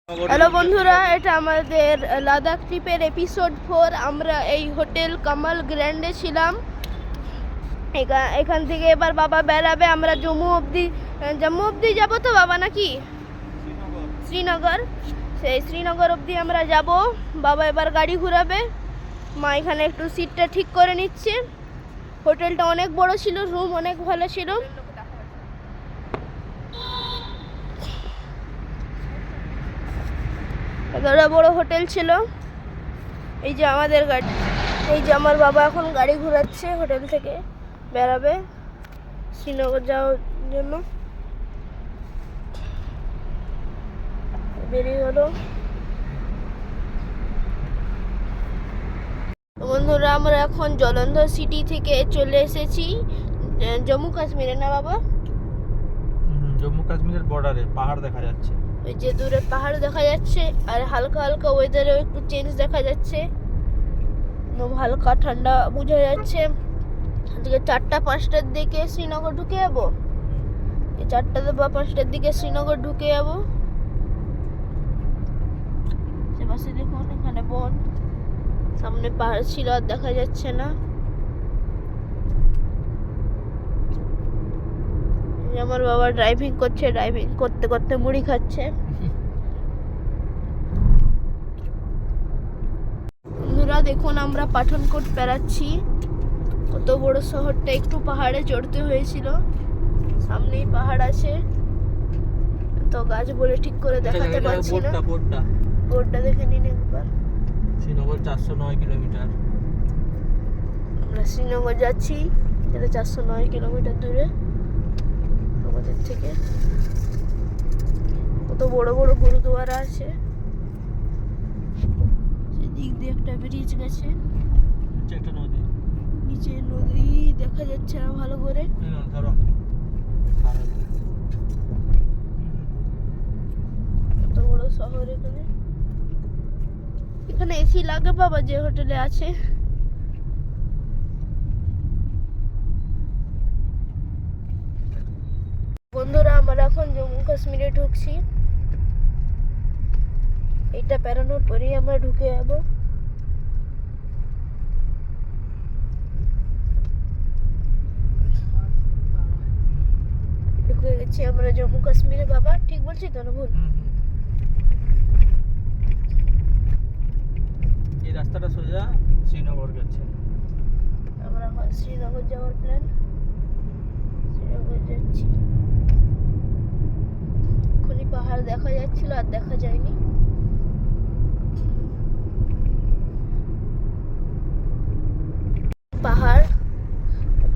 Hello বন্ধুরা, এটা আমাদের লাদাখ ট্রিপের এপিসোড 4। আমরা এই হোটেল কামাল গ্র্যান্ডে ছিলাম। এখান থেকে এবার বাবা বেরাবে। আমরা জম্মু অবধি যাব তো বাবা, নাকি শ্রীনগর? সেই শ্রীনগর অবধি আমরা যাব। বাবা এবার গাড়ি ঘুরাবে। মা এখানে একটু সিটটা ঠিক করে নিচ্ছে। হোটেলটা অনেক বড় ছিল, রুম অনেক ভালো ছিল। এতটা বড় হোটেল ছিল। এই যে আমাদের গাড়ি, এই যে আমার বাবা এখন গাড়ি ঘোরাচ্ছে। হোটেল থেকে বেরাবে শ্রীনগর যাওয়ার জন্য। বেরিয়ে হলো। বন্ধুরা, আমরা এখন জলন্ধর সিটি থেকে চলে এসেছি জম্মু কাশ্মীরে, না বাবা? জম্মু কাশ্মীরের বর্ডারে পাহাড় দেখা যাচ্ছে। ওই যে দূরে পাহাড় দেখা যাচ্ছে, আর হালকা হালকা ওয়েদারেও একটু চেঞ্জ দেখা যাচ্ছে। হালকা ঠান্ডা বোঝা যাচ্ছে। আজকে 4টা-5টার দিকে শ্রীনগর ঢুকে যাবো। এই 4টা বা 5টার দিকে শ্রীনগর ঢুকে যাবো। পাশে দেখুন, এখানে বন, সামনে পাহাড় ছিল আর দেখা যাচ্ছে না। আমার বাবা ড্রাইভিং করছে, ড্রাইভিং করতে করতে মুড়ি খাচ্ছে। বন্ধুরা দেখুন, আমরা পাঠানকোট পেরাচ্ছি। কত বড় শহরটা, একটু পাহাড়ে চড়তে হয়েছিল। সামনেই পাহাড় আছে, তো গাছ বলে ঠিক করে দেখাতে পারছি না। বোর্ডটা দেখে নিন একবার। শ্রীনগর 409 কিলোমিটার। আমরা শ্রীনগর যাচ্ছি, এটা 409 কিলোমিটার দূরে আমাদের থেকে। কত বড় বড় গুরুদুয়ারা আছে। সেদিক দিয়ে একটা ব্রিজ গেছে, একটা নদী, নিচে নদী দেখা যাচ্ছে না ভালো করে। কত বড় শহর এখানে। এখানে এসি লাগে বাবা যে হোটেলে আছে? বন্ধুরা, আমরা এখন জম্মু কাশ্মীরে ঢুকছি। এটা পেরানোর পরেই আমরা ঢুকে যাব। ঢুকে গেছি আমরা জম্মু কাশ্মীরে। বাবা ঠিক বলছি তো, না ভুল? এই রাস্তাটা সোজা শ্রীনগর গেছে। আমরা এখন শ্রীনগর যাওয়ার প্ল্যান। শ্রীনগর যাচ্ছি। এখনই পাহাড় দেখা যাচ্ছিল, আর দেখা যায়নি। পাহাড়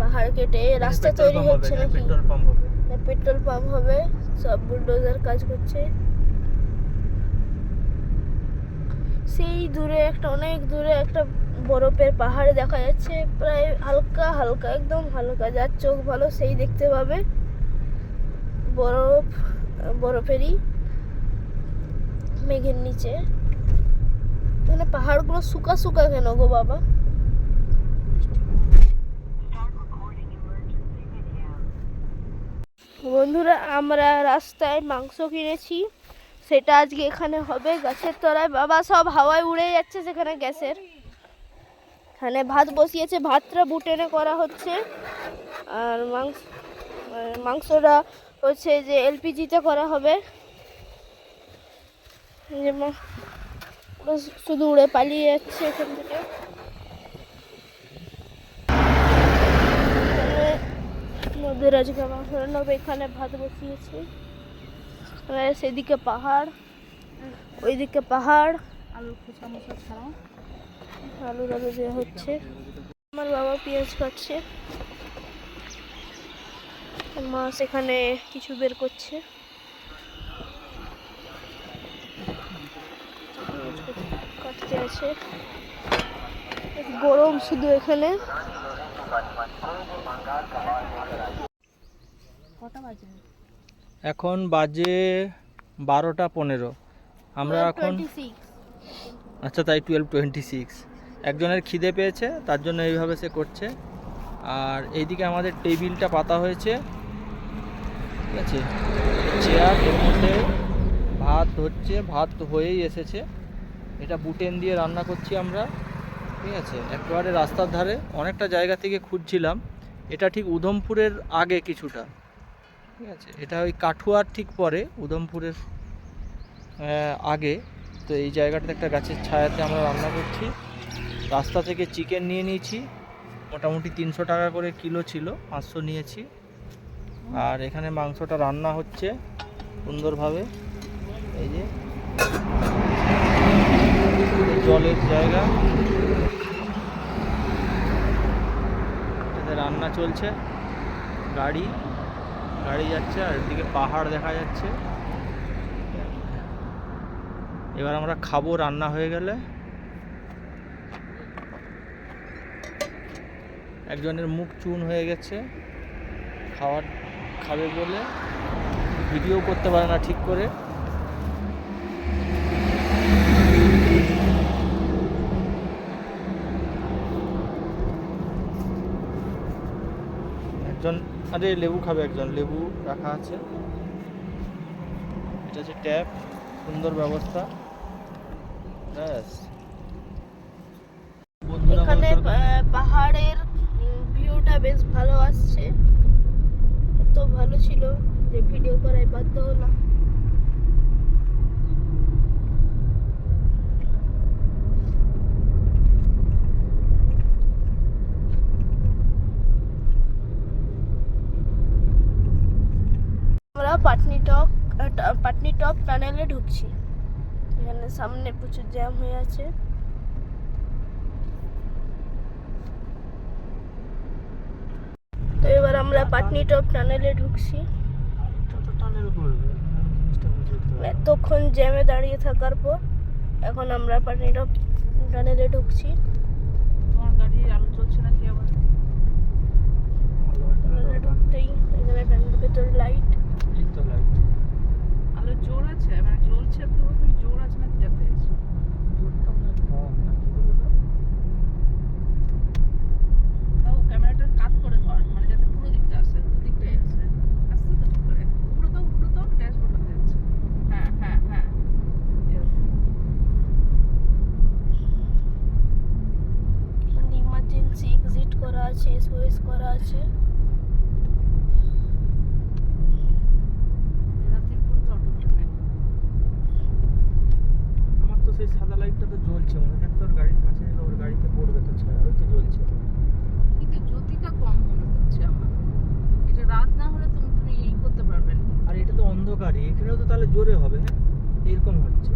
পাহাড় কেটে রাস্তা তৈরি হচ্ছে নাকি? পেট্রোল পাম্প হবে। না, পেট্রোল পাম্প হবে। সব বুলডোজার কাজ করছে। সেই দূরে একটা, অনেক দূরে একটা বরফের পাহাড় দেখা যাচ্ছে। প্রায় হালকা হালকা, একদম হালকা, যার চোখ ভালো সেই দেখতে পাবে। বরফেরই মেঘের নিচে। এখানে পাহাড়গুলো শুকা শুকা কেন গো বাবা? বন্ধুরা, আমরা রাস্তায় মাংস কিনেছি, সেটা আজকে এখানে হবে গাছের তলায়। বাবা সব হাওয়ায় উড়ে যাচ্ছে সেখানে গ্যাসের। এখানে ভাত বসিয়েছে, ভাতটা বুটেনে করা হচ্ছে। আর মাংসটা হচ্ছে যে এলপিজিতে করা হবে। শুধু উড়ে পালিয়ে যাচ্ছে এখান থেকে। নদীর আজকে মাংস রান্না হবে। এখানে ভাত বসিয়েছে। সেদিকে পাহাড়, ওইদিকে পাহাড়। আলু ছাড়া আলু দেওয়া হচ্ছে। আমার বাবা পেঁয়াজ কাটছে, মা সেখানে কিছু বের করছে। কাটতে আছে, গরম শুধু এখানে। এখন বাজে 12টা 15। আমরা এখন, আচ্ছা তাই 12:26। একজনের খিদে পেয়েছে, তার জন্য এইভাবে সে করছে। আর এইদিকে আমাদের টেবিলটা পাতা হয়েছে, ঠিক আছে। চেয়ার, এর মধ্যে ভাত হচ্ছে, ভাত হয়েই এসেছে। এটা বুটেন দিয়ে রান্না করছি আমরা, ঠিক আছে। একেবারে রাস্তার ধারে, অনেকটা জায়গা থেকে খুঁজছিলাম। এটা ঠিক উধমপুরের আগে কিছুটা, ঠিক আছে। এটা ওই কাঠুয়ার ঠিক পরে, উধমপুরের আগে। তো এই জায়গাটাতে একটা গাছের ছায়াতে আমরা রান্না করছি। রাস্তা থেকে চিকেন নিয়ে নিয়েছি, মোটামুটি 300 টাকা করে কিলো ছিল, 500 নিয়েছি। আর এখানে মাংসটা রান্না হচ্ছে সুন্দরভাবে। এই যে জলের জায়গা, এটাতে রান্না চলছে। গাড়ি যাচ্ছে, আর এদিকে পাহাড় দেখা যাচ্ছে। এবার আমরা খাবো রান্না হয়ে গেলে। একজনের মুখ চুন হয়ে গেছে, খাবে বলে ভিডিও করতে পারে না ঠিক করে। একজন আরে লেবু খাবে, একজন লেবু রাখা আছে। এটা হচ্ছে ট্যাপ, সুন্দর ব্যবস্থা। ব্যাস। এখানে পাহাড়ের ভিউটা বেশ ভালো আসছে, এত ভালো ছিল যে ভিডিও করাই বাধ্য হলাম। আমরা পাটনি টপ টানেলে ঢুকছি। এখানে সামনে প্রচুর জ্যাম হয়ে আছে। তো এবার আমরা পাটনি টপ টানেলে ঢুকছি। এতক্ষণ জ্যামে দাঁড়িয়ে থাকার পর এখন আমরা পাটনি টপ টানেলে ঢুকছি। তোমার গাড়ির আলো জ্বলছে নাকি আবার? টানেলে ঢুকতেই এখানে টানেলের ভেতরে লাইট, আলো জোর আছে, মানে জ্বলছে তো, তুমি জোর আছে নাকি যাতে আছে? তাও ক্যামেরাটার কাত করে ধর, মানে যাতে পুরো দিকটা আসে, দুদিকটাই আসে। আসছে তো ঠিক করে, উপরে তো ড্যাশবোর্ডটাতে আছে। হ্যাঁ হ্যাঁ হ্যাঁ, ইমার্জেন্সি এক্সিট করা আছে, এসওএস করা আছে। রাতের পুরো তো অটো নেই। আমার তো সেই সাদা লাইটটা তো জ্বলছে, মনে হয় তোর গাড়ির কাছে এলে ওর গাড়িতে পড়বে তো ছায়া, ওই তো জ্বলছে। কিন্তু জ্যোতিটা কম মনে হচ্ছে আমার। এটা রাত না হলে তুমি এই করতে পারবে না। আর এটা তো অন্ধকারই, এখানেও তো তাহলে জোরে হবে। হ্যাঁ, এরকম হচ্ছে,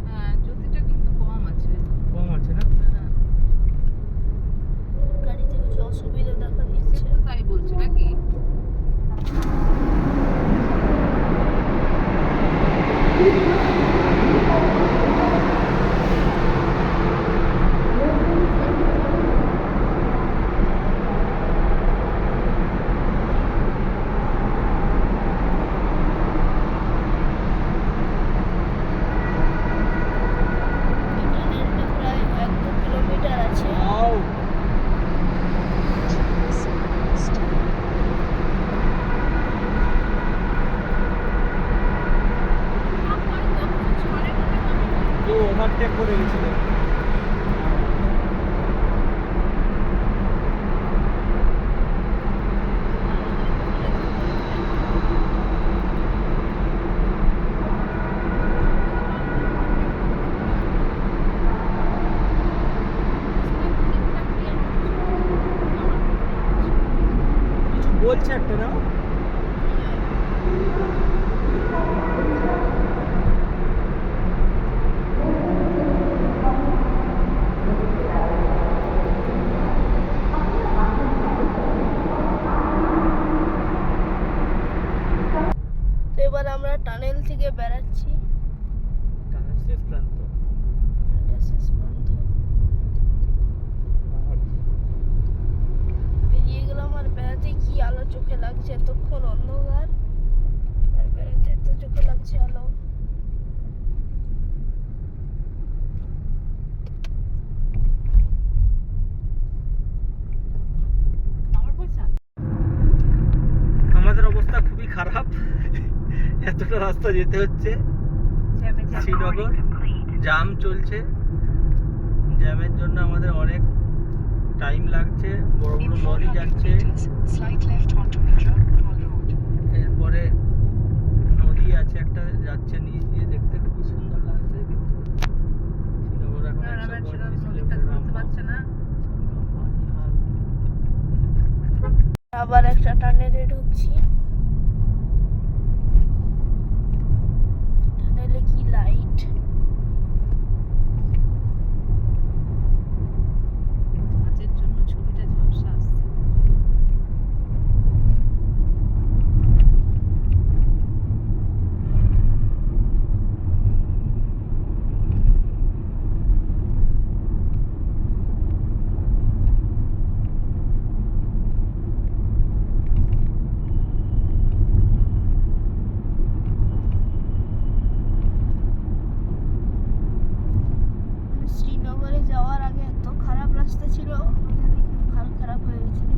হ্যাঁ, জ্যোতিটা কিন্তু কম আছে। কম আছে না? হ্যাঁ, গাড়িতে কিছু অসুবিধা দেখা সে দিচ্ছে। তো তাই বলছে নাকি? টানেলটা প্রায় 1-2 কিলোমিটার আছে। আউ, তো ওভারটেক করে গেছিল। কিছু বলছে একটা না? তো এবার আমরা টানেল থেকে বেরাচ্ছি। টানেল শেষ প্রান্ত। এটা শেষ প্রান্ত। বেরিয়ে গেলাম, আর বেড়াতে কি আলো চোখে লাগছে, এতক্ষণ অন্ধকার আর বেড়াতে এত চোখে লাগছে আলো। আমার পয়সা আমাদের অবস্থা খুবই খারাপ, এতটা রাস্তা যেতে হচ্ছে। শ্রীনগর জ্যাম চলছে, জ্যামের জন্য আমাদের অনেক টাইম লাগছে, বড় বড় লরি যাচ্ছে, এরপরে নদী আছে একটা যাচ্ছে নিচ দিয়ে, দেখতে খুবই সুন্দর লাগছে। কিন্তু শ্রীনগর এখন আবার সেটা 135 নদীটা কিলোমিটার ধরতে পারছে না। আবার একটা টানেলে ঢুকছি। টানেলে কি লাইট! কাজের জন্য ছবিটা ঝাপসা আসছে। শ্রীনগরে যাওয়ার আগে এত খারাপ রাস্তা ছিল, আমাদের এখানে খারাপ হয়ে গেছিল।